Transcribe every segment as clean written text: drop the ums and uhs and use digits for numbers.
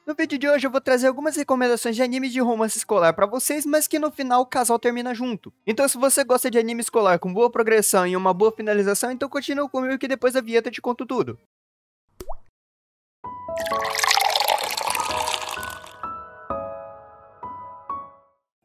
No vídeo de hoje eu vou trazer algumas recomendações de animes de romance escolar pra vocês, mas que no final o casal termina junto. Então se você gosta de anime escolar com boa progressão e uma boa finalização, então continua comigo que depois da vinheta eu te conto tudo.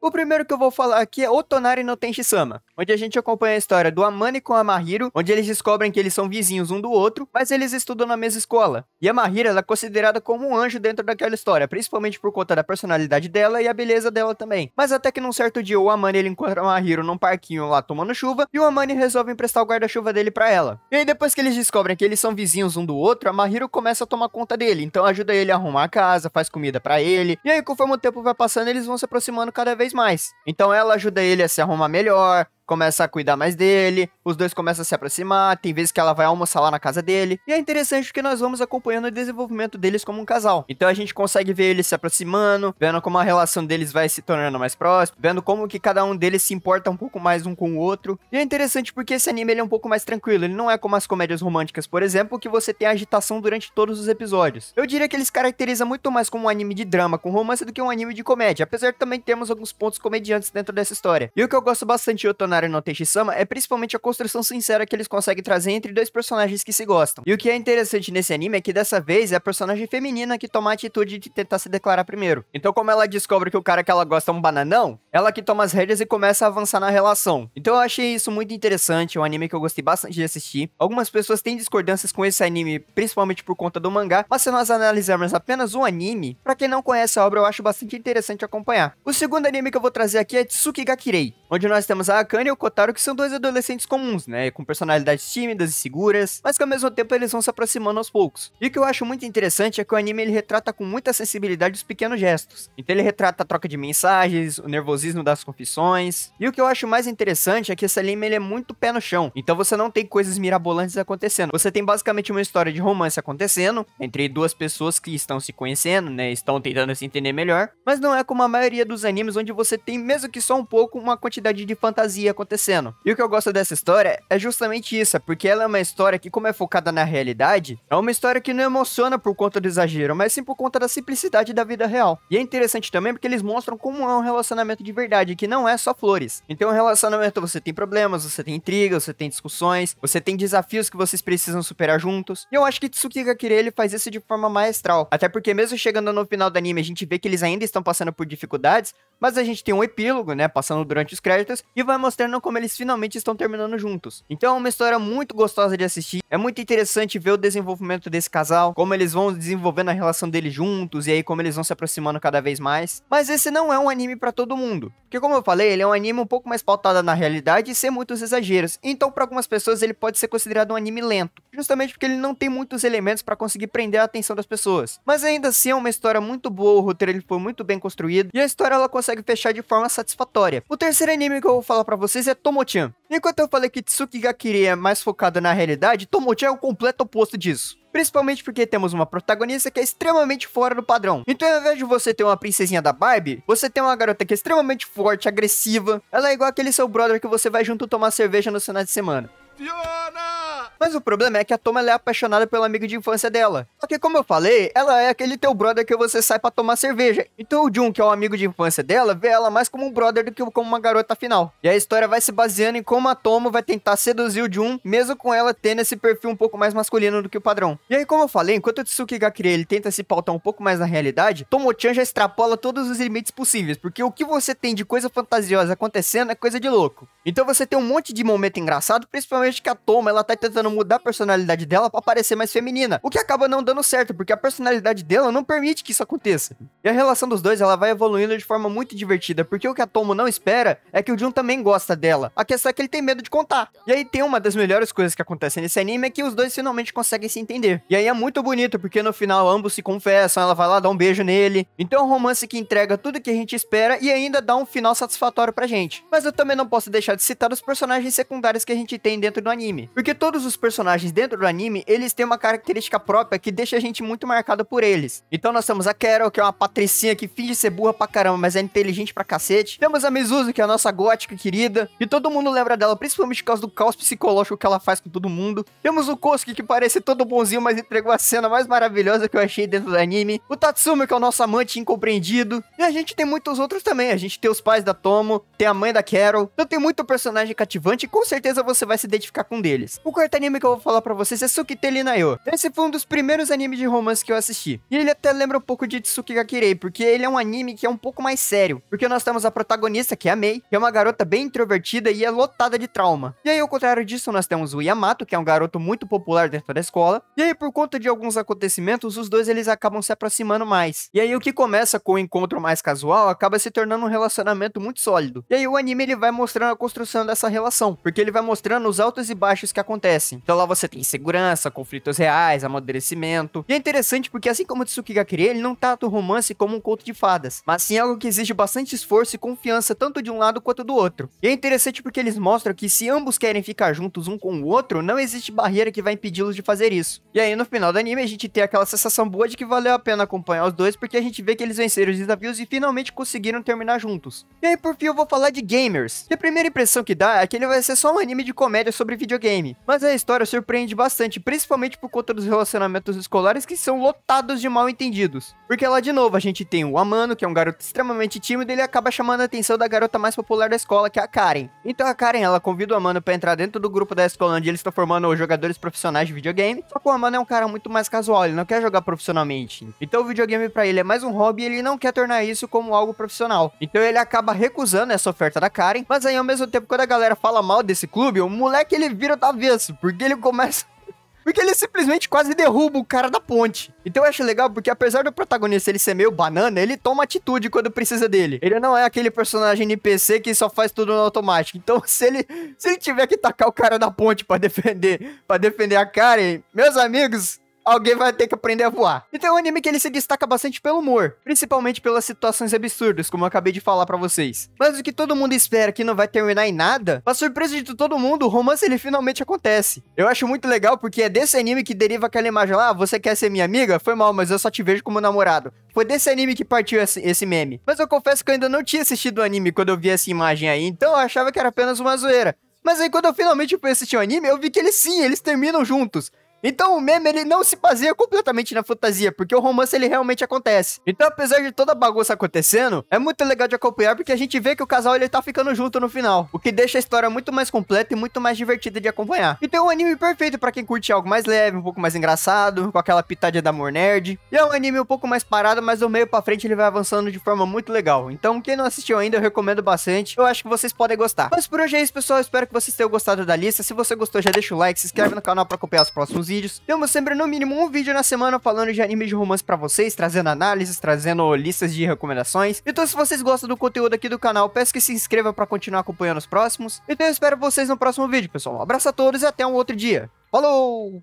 O primeiro que eu vou falar aqui é Otonari no Tenshi-sama, onde a gente acompanha a história do Amane com a Mahiro, onde eles descobrem que eles são vizinhos um do outro, mas eles estudam na mesma escola. E a Mahiro ela é considerada como um anjo dentro daquela história, principalmente por conta da personalidade dela e a beleza dela também. Mas até que num certo dia o Amane ele encontra a Mahiro num parquinho lá tomando chuva, e o Amane resolve emprestar o guarda-chuva dele pra ela. E aí depois que eles descobrem que eles são vizinhos um do outro, a Mahiro começa a tomar conta dele, então ajuda ele a arrumar a casa, faz comida pra ele, e aí conforme o tempo vai passando eles vão se aproximando cada vez mais. Então ela ajuda ele a se arrumar melhor, começa a cuidar mais dele, os dois começam a se aproximar, tem vezes que ela vai almoçar lá na casa dele, e é interessante porque nós vamos acompanhando o desenvolvimento deles como um casal. Então a gente consegue ver eles se aproximando, vendo como a relação deles vai se tornando mais próxima, vendo como que cada um deles se importa um pouco mais um com o outro. E é interessante porque esse anime ele é um pouco mais tranquilo, ele não é como as comédias românticas, por exemplo, que você tem agitação durante todos os episódios. Eu diria que ele se caracteriza muito mais como um anime de drama com romance do que um anime de comédia, apesar de também termos alguns pontos comediantes dentro dessa história. E o que eu gosto bastante de Otonari no Tenshi-sama é principalmente a construção sincera que eles conseguem trazer entre dois personagens que se gostam. E o que é interessante nesse anime é que dessa vez é a personagem feminina que toma a atitude de tentar se declarar primeiro. Então como ela descobre que o cara que ela gosta é um bananão, ela que toma as rédeas e começa a avançar na relação. Então eu achei isso muito interessante, é um anime que eu gostei bastante de assistir. Algumas pessoas têm discordâncias com esse anime, principalmente por conta do mangá, mas se nós analisarmos apenas o anime, pra quem não conhece a obra eu acho bastante interessante acompanhar. O segundo anime que eu vou trazer aqui é Tsuki ga Kirei, onde nós temos a Akane e o Kotaro, que são dois adolescentes comuns, né, com personalidades tímidas e seguras, mas que ao mesmo tempo eles vão se aproximando aos poucos. E o que eu acho muito interessante é que o anime ele retrata com muita sensibilidade os pequenos gestos. Então ele retrata a troca de mensagens, o nervosismo das confissões. E o que eu acho mais interessante é que esse anime ele é muito pé no chão. Então você não tem coisas mirabolantes acontecendo. Você tem basicamente uma história de romance acontecendo entre duas pessoas que estão se conhecendo, né, estão tentando se entender melhor, mas não é como a maioria dos animes onde você tem, mesmo que só um pouco, uma quantidade de fantasia acontecendo. E o que eu gosto dessa história é justamente isso, é porque ela é uma história que, como é focada na realidade, é uma história que não emociona por conta do exagero, mas sim por conta da simplicidade da vida real. E é interessante também porque eles mostram como é um relacionamento de verdade, que não é só flores. Então, um relacionamento você tem problemas, você tem intrigas, você tem discussões, você tem desafios que vocês precisam superar juntos. E eu acho que Tsuki ga Kirei ele faz isso de forma maestral. Até porque mesmo chegando no final do anime, a gente vê que eles ainda estão passando por dificuldades, mas a gente tem um epílogo, né, passando durante os créditos, e vai mostrando como eles finalmente estão terminando juntos. Então é uma história muito gostosa de assistir, é muito interessante ver o desenvolvimento desse casal, como eles vão desenvolvendo a relação deles juntos, e aí como eles vão se aproximando cada vez mais. Mas esse não é um anime pra todo mundo, porque como eu falei, ele é um anime um pouco mais pautado na realidade e sem muitos exageros, então pra algumas pessoas ele pode ser considerado um anime lento, justamente porque ele não tem muitos elementos pra conseguir prender a atenção das pessoas. Mas ainda assim é uma história muito boa, o roteiro ele foi muito bem construído, e a história ela consegue fechar de forma satisfatória. O terceiro anime que eu vou falar pra vocês é Tomo-chan. Enquanto eu falei que Tsuki ga Kirei é mais focado na realidade, Tomo-chan é o completo oposto disso. Principalmente porque temos uma protagonista que é extremamente fora do padrão. Então ao invés de você ter uma princesinha da Barbie, você tem uma garota que é extremamente forte, agressiva. Ela é igual aquele seu brother que você vai junto tomar cerveja no final de semana. Fiona! Mas o problema é que a Toma ela é apaixonada pelo amigo de infância dela. Só que como eu falei, ela é aquele teu brother que você sai pra tomar cerveja. Então o Jun, que é o amigo de infância dela, vê ela mais como um brother do que como uma garota afinal. E a história vai se baseando em como a Toma vai tentar seduzir o Jun, mesmo com ela tendo esse perfil um pouco mais masculino do que o padrão. E aí como eu falei, enquanto o Tsuki ga Kirei ele tenta se pautar um pouco mais na realidade, Tomo-chan já extrapola todos os limites possíveis, porque o que você tem de coisa fantasiosa acontecendo é coisa de louco. Então você tem um monte de momento engraçado, principalmente que a Toma ela tá tentando mudar a personalidade dela pra parecer mais feminina, o que acaba não dando certo, porque a personalidade dela não permite que isso aconteça. E a relação dos dois ela vai evoluindo de forma muito divertida, porque o que a Tomo não espera é que o Jun também gosta dela. A questão é que ele tem medo de contar. E aí tem uma das melhores coisas que acontecem nesse anime é que os dois finalmente conseguem se entender. E aí é muito bonito, porque no final ambos se confessam, ela vai lá dar um beijo nele. Então é um romance que entrega tudo que a gente espera e ainda dá um final satisfatório pra gente. Mas eu também não posso deixar de citar os personagens secundários que a gente tem dentro do anime, porque todos os personagens dentro do anime, eles têm uma característica própria que deixa a gente muito marcado por eles. Então nós temos a Carol, que é uma patricinha que finge ser burra pra caramba, mas é inteligente pra cacete. Temos a Mizuzu, que é a nossa gótica querida, e todo mundo lembra dela, principalmente por causa do caos psicológico que ela faz com todo mundo. Temos o Kosuke, que parece todo bonzinho, mas entregou a cena mais maravilhosa que eu achei dentro do anime. O Tatsumi, que é o nosso amante incompreendido. E a gente tem muitos outros também. A gente tem os pais da Tomo, tem a mãe da Carol. Então tem muito personagem cativante e com certeza você vai se identificar com um deles. O quarto anime que eu vou falar pra vocês é Tsukiteli Nayo. Esse foi um dos primeiros animes de romance que eu assisti. E ele até lembra um pouco de Tsuki ga Kirei, porque ele é um anime que é um pouco mais sério. Porque nós temos a protagonista, que é a Mei, que é uma garota bem introvertida e é lotada de trauma. E aí, ao contrário disso, nós temos o Yamato, que é um garoto muito popular dentro da escola. E aí, por conta de alguns acontecimentos, os dois eles acabam se aproximando mais. E aí, o que começa com o encontro mais casual, acaba se tornando um relacionamento muito sólido. E aí, o anime ele vai mostrando a construção dessa relação, porque ele vai mostrando os altos e baixos que acontecem. Então lá você tem insegurança, conflitos reais, amadurecimento. E é interessante porque assim como o Tsuki ga Kirei, ele não trata o romance como um conto de fadas, mas sim algo que exige bastante esforço e confiança tanto de um lado quanto do outro. E é interessante porque eles mostram que se ambos querem ficar juntos um com o outro, não existe barreira que vai impedi-los de fazer isso. E aí no final do anime a gente tem aquela sensação boa de que valeu a pena acompanhar os dois, porque a gente vê que eles venceram os desafios e finalmente conseguiram terminar juntos. E aí por fim eu vou falar de Gamers. E a primeira impressão que dá é que ele vai ser só um anime de comédia sobre videogame. Mas a história surpreende bastante, principalmente por conta dos relacionamentos escolares que são lotados de mal entendidos. Porque lá de novo a gente tem o Amano, que é um garoto extremamente tímido, e ele acaba chamando a atenção da garota mais popular da escola, que é a Karen. Então a Karen, ela convida o Amano pra entrar dentro do grupo da escola onde eles estão formando jogadores profissionais de videogame. Só que o Amano é um cara muito mais casual, ele não quer jogar profissionalmente. Então o videogame pra ele é mais um hobby e ele não quer tornar isso como algo profissional. Então ele acaba recusando essa oferta da Karen, mas aí ao mesmo tempo quando a galera fala mal desse clube, o moleque ele vira do avesso, porque ele começa... Porque ele simplesmente quase derruba o cara da ponte. Então eu acho legal porque apesar do protagonista ele ser meio banana, ele toma atitude quando precisa dele. Ele não é aquele personagem NPC que só faz tudo no automático. Então se ele tiver que tacar o cara da ponte pra defender a Karen, meus amigos... alguém vai ter que aprender a voar. Então é um anime que ele se destaca bastante pelo humor, principalmente pelas situações absurdas, como eu acabei de falar pra vocês. Mas o que todo mundo espera que não vai terminar em nada, pra surpresa de todo mundo, o romance ele finalmente acontece. Eu acho muito legal porque é desse anime que deriva aquela imagem lá, você quer ser minha amiga? Foi mal, mas eu só te vejo como namorado. Foi desse anime que partiu esse meme. Mas eu confesso que eu ainda não tinha assistido o anime quando eu vi essa imagem aí, então eu achava que era apenas uma zoeira. Mas aí quando eu finalmente fui assistir o anime, eu vi que eles terminam juntos. Então o meme ele não se baseia completamente na fantasia, porque o romance ele realmente acontece. Então apesar de toda a bagunça acontecendo, é muito legal de acompanhar porque a gente vê que o casal ele tá ficando junto no final, o que deixa a história muito mais completa e muito mais divertida de acompanhar. Então é um anime perfeito pra quem curte algo mais leve, um pouco mais engraçado, com aquela pitadinha da amor nerd. E é um anime um pouco mais parado, mas do meio pra frente ele vai avançando de forma muito legal. Então quem não assistiu ainda eu recomendo bastante, eu acho que vocês podem gostar. Mas por hoje é isso pessoal, eu espero que vocês tenham gostado da lista. Se você gostou já deixa o like, se inscreve no canal pra acompanhar os próximos vídeos. Temos sempre no mínimo um vídeo na semana falando de anime de romance pra vocês, trazendo análises, trazendo listas de recomendações. Então se vocês gostam do conteúdo aqui do canal, peço que se inscreva pra continuar acompanhando os próximos. Então eu espero vocês no próximo vídeo, pessoal. Um abraço a todos e até um outro dia. Falou!